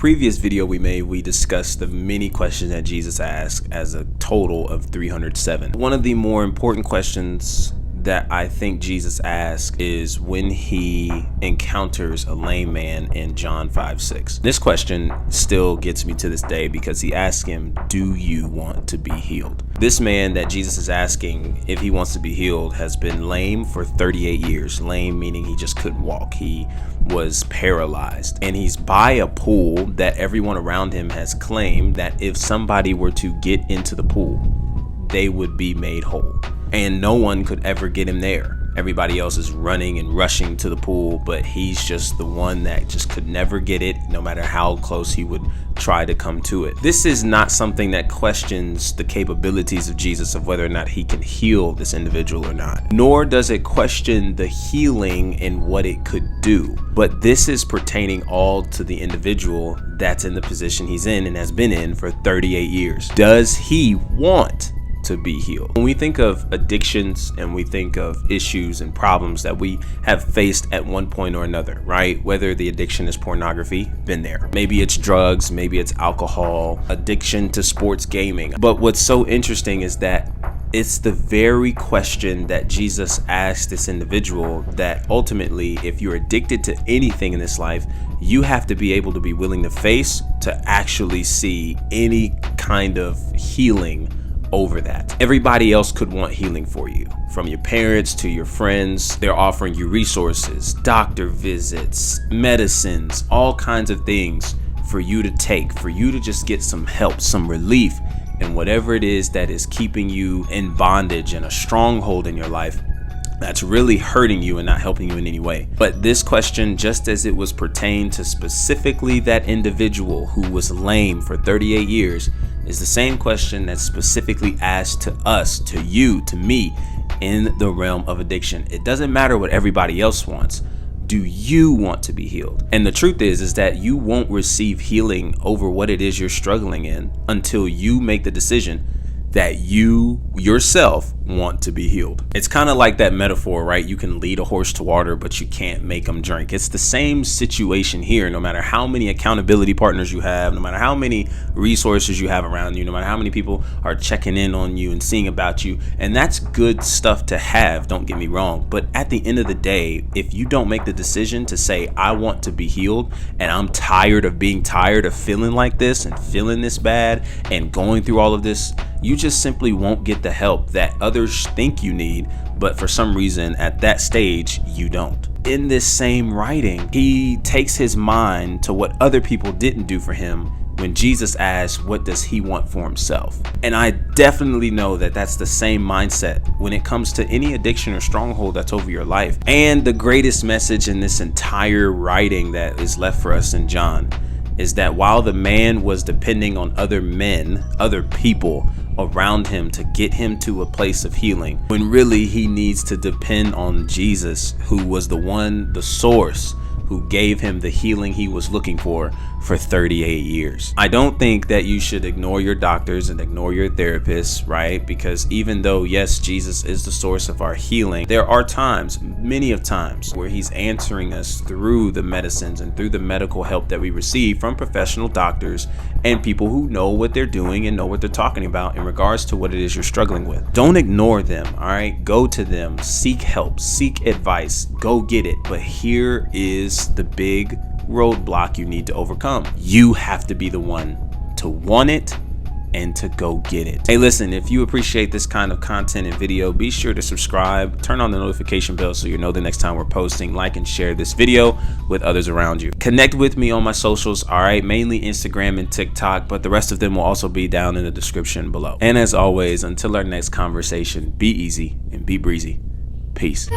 previous video we made, we discussed the many questions that Jesus asked as a total of 307. One of the more important questions that I think Jesus asked is when he encounters a lame man in John 5:6. This question still gets me to this day because he asked him, "Do you want to be healed?" This man that Jesus is asking if he wants to be healed has been lame for 38 years. Lame meaning he just couldn't walk. He was paralyzed, and he's by a pool that everyone around him has claimed that if somebody were to get into the pool, they would be made whole. And no one could ever get him there. Everybody else is running and rushing to the pool, but he's just the one that just could never get it, no matter how close he would try to come to it. This is not something that questions the capabilities of Jesus of whether or not he can heal this individual or not, nor does it question the healing and what it could do. But this is pertaining all to the individual that's in the position he's in and has been in for 38 years. Does he want to be healed? When we think of addictions and we think of issues and problems that we have faced at one point or another, right? Whether the addiction is pornography, been there. Maybe it's drugs, maybe it's alcohol, addiction to sports gaming. But what's so interesting is that it's the very question that Jesus asked this individual that ultimately, if you're addicted to anything in this life, you have to be able to be willing to face to actually see any kind of healing over that. Everybody else could want healing for you, from your parents to your friends. They're offering you resources, doctor visits, medicines, all kinds of things for you to take, for you to just get some help, some relief, and whatever it is that is keeping you in bondage and a stronghold in your life that's really hurting you and not helping you in any way. But this question, just as it was pertained to specifically that individual who was lame for 38 years, is the same question that's specifically asked to us, to you, to me, in the realm of addiction. It doesn't matter what everybody else wants. Do you want to be healed? And the truth is that you won't receive healing over what it is you're struggling in until you make the decision that you yourself want to be healed. It's kind of like that metaphor, right? You can lead a horse to water, but you can't make them drink. It's the same situation here. No matter how many accountability partners you have, no matter how many resources you have around you, no matter how many people are checking in on you and seeing about you, and that's good stuff to have, don't get me wrong. But at the end of the day, if you don't make the decision to say, I want to be healed, and I'm tired of being tired of feeling like this and feeling this bad and going through all of this, you just simply won't get the help that others think you need, but for some reason at that stage you don't. In this same writing, he takes his mind to what other people didn't do for him when Jesus asked, what does he want for himself? And I definitely know that that's the same mindset when it comes to any addiction or stronghold that's over your life. And the greatest message in this entire writing that is left for us in John is that while the man was depending on other men, other people around him to get him to a place of healing, when really he needs to depend on Jesus, who was the one, the source, who gave him the healing he was looking for 38 years. I don't think that you should ignore your doctors and ignore your therapists, right? Because even though, yes, Jesus is the source of our healing, there are times, many of times, where he's answering us through the medicines and through the medical help that we receive from professional doctors and people who know what they're doing and know what they're talking about in regards to what it is you're struggling with. Don't ignore them, all right? Go to them, seek help, seek advice, go get it. But here is the big roadblock you need to overcome. You have to be the one to want it and to go get it. Hey, listen, if you appreciate this kind of content and video, be sure to subscribe, turn on the notification bell so you know the next time we're posting, like and share this video with others around you. Connect with me on my socials, all right? Mainly Instagram and TikTok, but the rest of them will also be down in the description below. And as always, until our next conversation, be easy and be breezy. Peace.